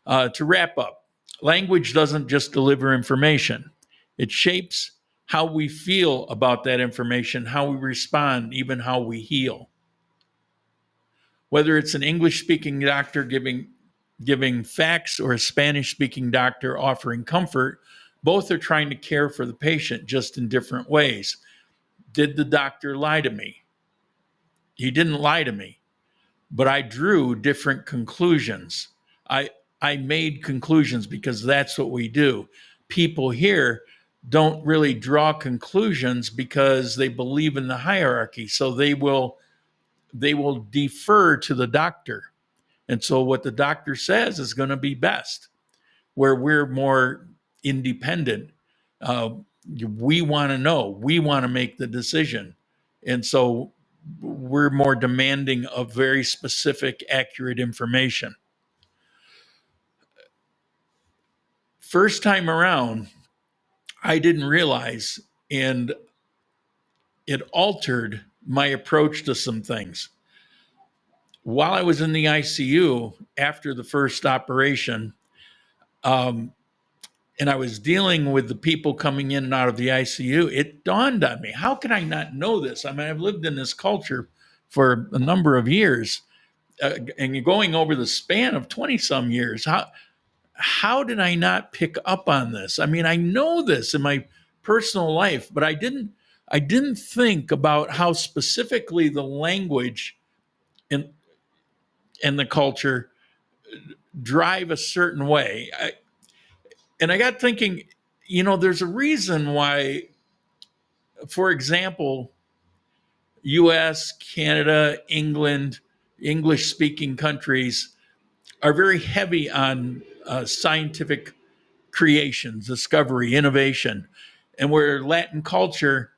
To wrap up, language doesn't just deliver information. It shapes how we feel about that information, how we respond, even how we heal. Whether it's an English-speaking doctor giving facts or a Spanish-speaking doctor offering comfort, both are trying to care for the patient, just in different ways. Did the doctor lie to me? He didn't lie to me, but I drew different conclusions. I made conclusions because that's what we do. People here don't really draw conclusions because they believe in the hierarchy, so they will defer to the doctor. And so what the doctor says is going to be best, where we're more independent. We want to know, we want to make the decision. And so we're more demanding of very specific, accurate information. First time around, I didn't realize, and it altered my approach to some things. While I was in the ICU after the first operation, and I was dealing with the people coming in and out of the ICU, it dawned on me, how can I not know this? I mean, I've lived in this culture for a number of years, and you're going over the span of 20 some years. How did I not pick up on this? I mean, I know this in my personal life, but I didn't think about how specifically the language and the culture drive a certain way. And I got thinking, there's a reason why, for example, US, Canada, England, English-speaking countries are very heavy on scientific creations, discovery, innovation. And where Latin culture,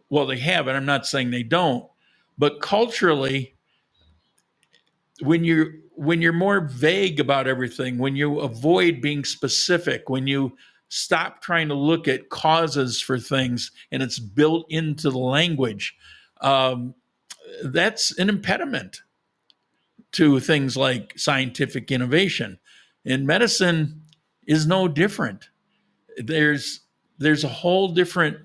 well, they have it, I'm not saying they don't, but culturally, when you're more vague about everything, when you avoid being specific, when you stop trying to look at causes for things and it's built into the language, that's an impediment to things like scientific innovation. And medicine is no different. There's a whole different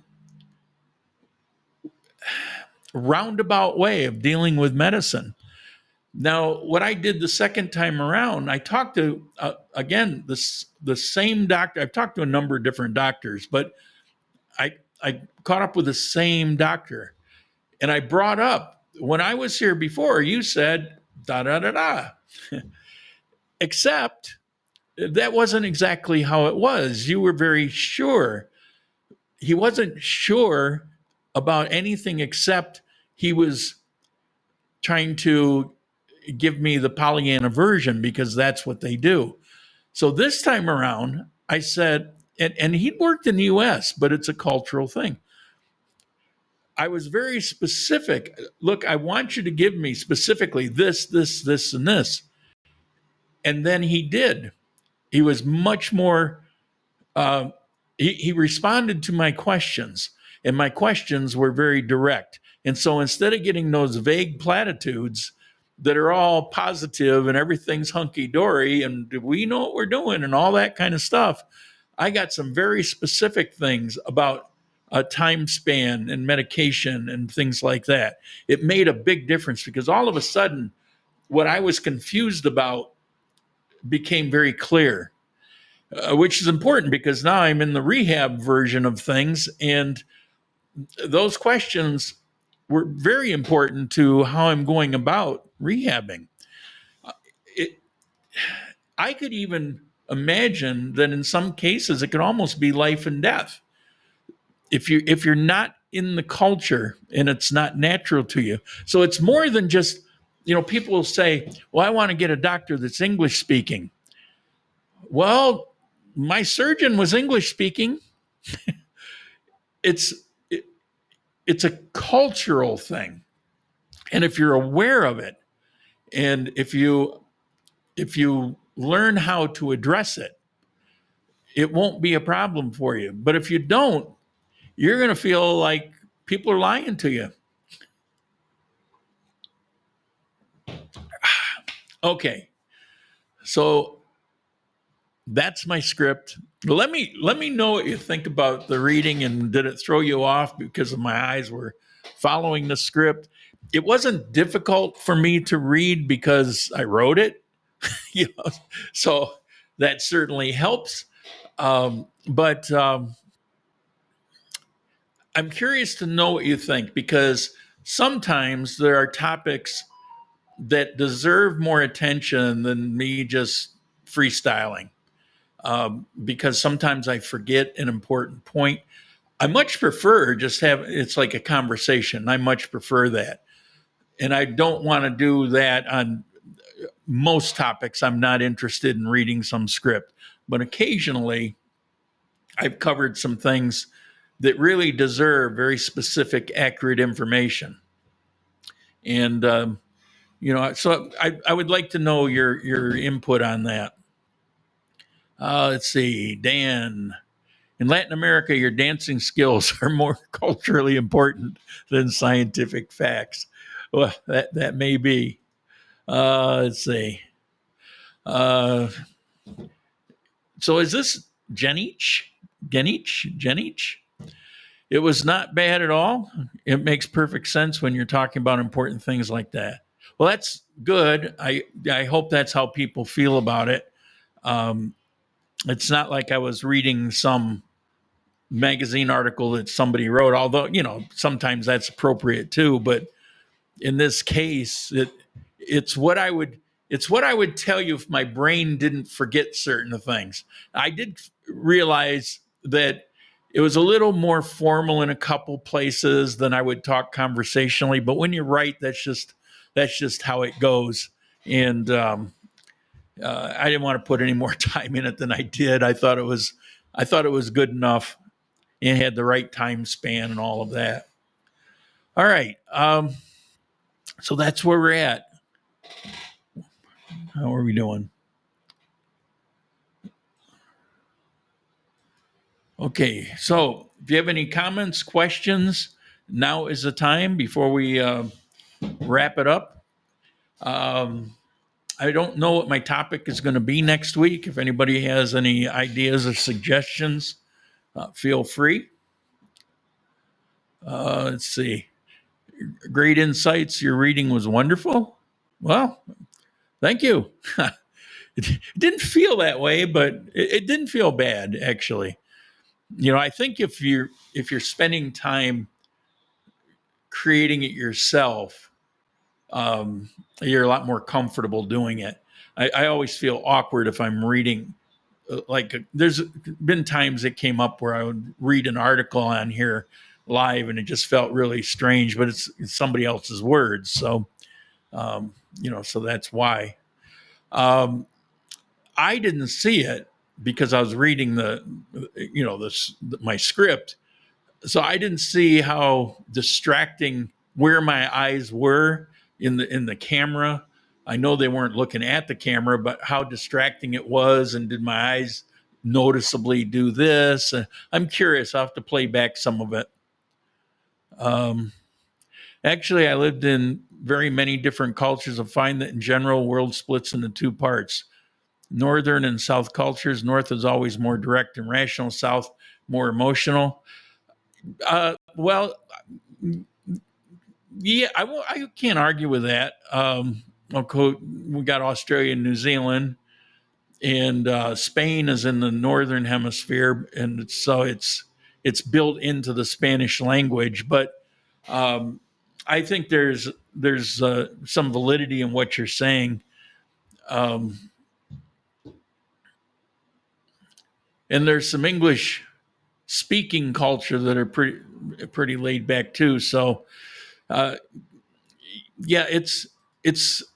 roundabout way of dealing with medicine. Now, what I did the second time around, I talked to, again, the same doctor. I've talked to a number of different doctors, but I caught up with the same doctor. And I brought up, when I was here before, you said, da-da-da-da. Except that wasn't exactly how it was. You were very sure. He wasn't sure about anything except he was trying to give me the Pollyanna version because that's what they do. So this time around, I said, and he'd worked in the US, but it's a cultural thing. I was very specific. Look, I want you to give me specifically this, this, and this. And then he did. He was much more, he responded to my questions, and my questions were very direct. And so instead of getting those vague platitudes that are all positive and everything's hunky-dory and we know what we're doing and all that kind of stuff, I got some very specific things about a time span and medication and things like that. It made a big difference because all of a sudden, what I was confused about became very clear, which is important because now I'm in the rehab version of things. And those questions were very important to how I'm going about rehabbing. I could even imagine that in some cases it could almost be life and death. If you're not in the culture and it's not natural to you. So it's more than just, people will say, well, I want to get a doctor that's English speaking. Well, my surgeon was English speaking. It's a cultural thing. And if you're aware of it, and if you learn how to address it, it won't be a problem for you. But if you don't, you're going to feel like people are lying to you. Okay. So that's my script. Let me know what you think about the reading, and did it throw you off because my eyes were following the script? It wasn't difficult for me to read because I wrote it, so that certainly helps. But I'm curious to know what you think, because sometimes there are topics that deserve more attention than me just freestyling. Because sometimes I forget an important point. I much prefer just it's like a conversation. I much prefer that. And I don't want to do that on most topics. I'm not interested in reading some script, but occasionally I've covered some things that really deserve very specific, accurate information. And, so I would like to know your input on that. Let's see, Dan. In Latin America, your dancing skills are more culturally important than scientific facts. Well, that may be. Let's see. So is this Genich? It was not bad at all. It makes perfect sense when you're talking about important things like that. Well, that's good. I hope that's how people feel about it. It's not like I was reading some magazine article that somebody wrote, although, sometimes that's appropriate too. But in this case, it's what I would tell you if my brain didn't forget certain things. I did realize that it was a little more formal in a couple places than I would talk conversationally. But when you write, that's just how it goes. And I didn't want to put any more time in it than I did. I thought it was good enough and had the right time span and all of that. All right. So that's where we're at. How are we doing? Okay. So if you have any comments, questions, now is the time before we wrap it up. I don't know what my topic is going to be next week. If anybody has any ideas or suggestions, feel free. Let's see. Great insights. Your reading was wonderful. Well, thank you. It didn't feel that way, but it didn't feel bad, actually. I think if you're spending time creating it yourself, you're a lot more comfortable doing it. I always feel awkward if I'm reading. Like, there's been times it came up where I would read an article on here live and it just felt really strange, but it's somebody else's words. So So that's why. I didn't see it because I was reading my script. So I didn't see how distracting where my eyes were in the camera. I know they weren't looking at the camera, but how distracting it was, and did my eyes noticeably do this? I'm curious. I'll have to play back some of it. Actually, I lived in very many different cultures. I find that in general, world splits into two parts: Northern and South cultures. North is always more direct and rational. South more emotional. Well, yeah, I can't argue with that. Okay, we got Australia and New Zealand, and Spain is in the northern hemisphere, and so it's built into the Spanish language. But I think there's some validity in what you're saying, and there's some English speaking culture that are pretty laid back too. So yeah, it's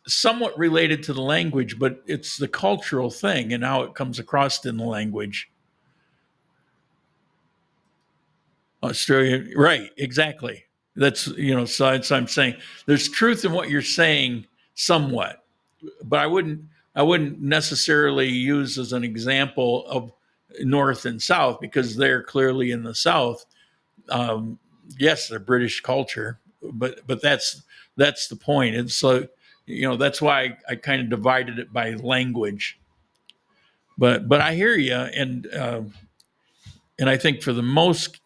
somewhat related to the language, but it's the cultural thing and how it comes across in the language. Australia, right? Exactly. That's so I'm saying there's truth in what you're saying somewhat, but I wouldn't necessarily use as an example of North and South, because they're clearly in the South. Yes, they're British culture, but that's the point. And so that's why I kind of divided it by language. But I hear you, and I think for the most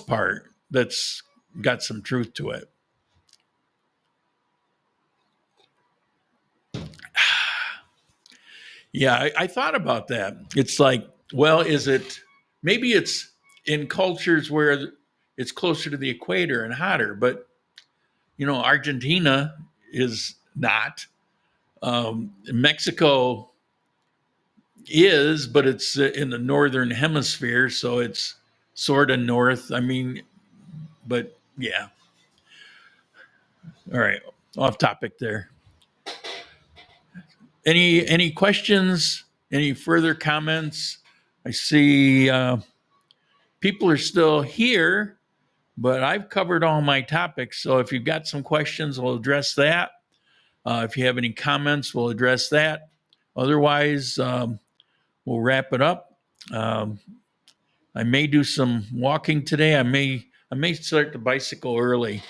part, that's got some truth to it. Yeah, I thought about that. It's like, well, maybe it's in cultures where it's closer to the equator and hotter, but Argentina is not. Mexico is, but it's in the northern hemisphere, so it's sort of north. I mean, but yeah. All right, off topic there. Any questions? Any further comments? I see people are still here, but I've covered all my topics. So if you've got some questions, we'll address that. If you have any comments, we'll address that. Otherwise, we'll wrap it up. I may do some walking today. I may start the bicycle early,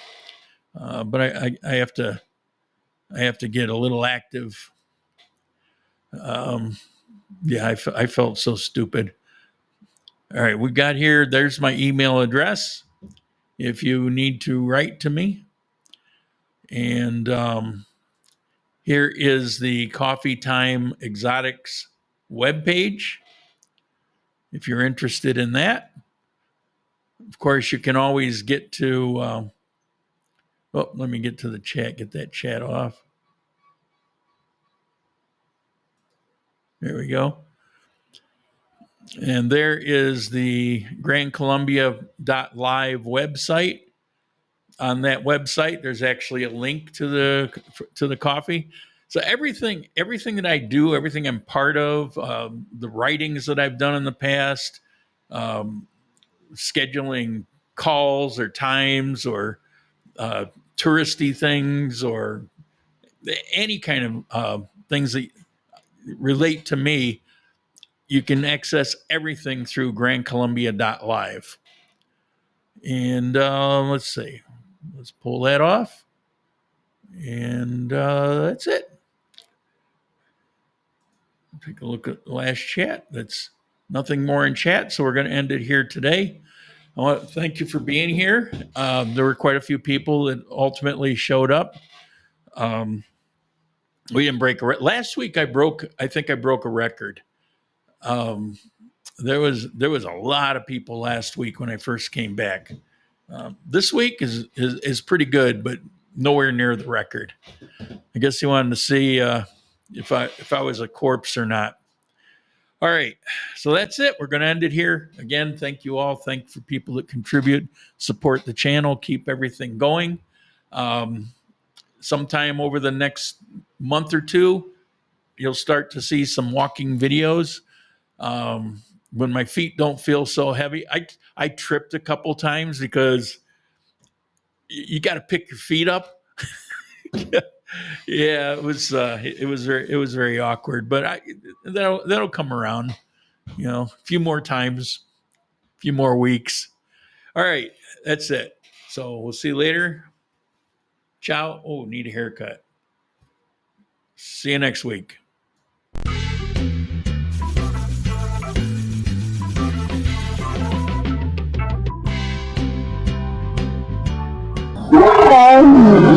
but I have to get a little active. Yeah, I felt so stupid. All right, we got here. There's my email address if you need to write to me. And here is the Coffee Time Exotics webpage if you're interested in that. Of course, you can always get to, let me get to the chat, get that chat off. There we go. And there is the grandcolumbia.live website. On that website, there's actually a link to the coffee. So everything that I do, everything I'm part of, the writings that I've done in the past, scheduling calls or times or touristy things or any kind of things that relate to me, you can access everything through grandcolumbia.live. And let's see. Let's pull that off. And that's it. Take a look at the last chat. That's nothing more in chat, so we're going to end it here today. I want to thank you for being here. There were quite a few people that ultimately showed up. We didn't break a last week. I think I broke a record. There was a lot of people last week when I first came back. This week is pretty good, but nowhere near the record. I guess he wanted to see if I was a corpse or not. All right, so that's it. We're going to end it here. Again, thank you all. Thank you for people that contribute, support the channel, keep everything going. sometime over the next month or two, you'll start to see some walking videos. When my feet don't feel so heavy, I tripped a couple times because you got to pick your feet up. Yeah, it was very awkward, but that'll come around, a few more times, a few more weeks. All right, that's it. So we'll see you later. Ciao. Oh, need a haircut. See you next week. Okay.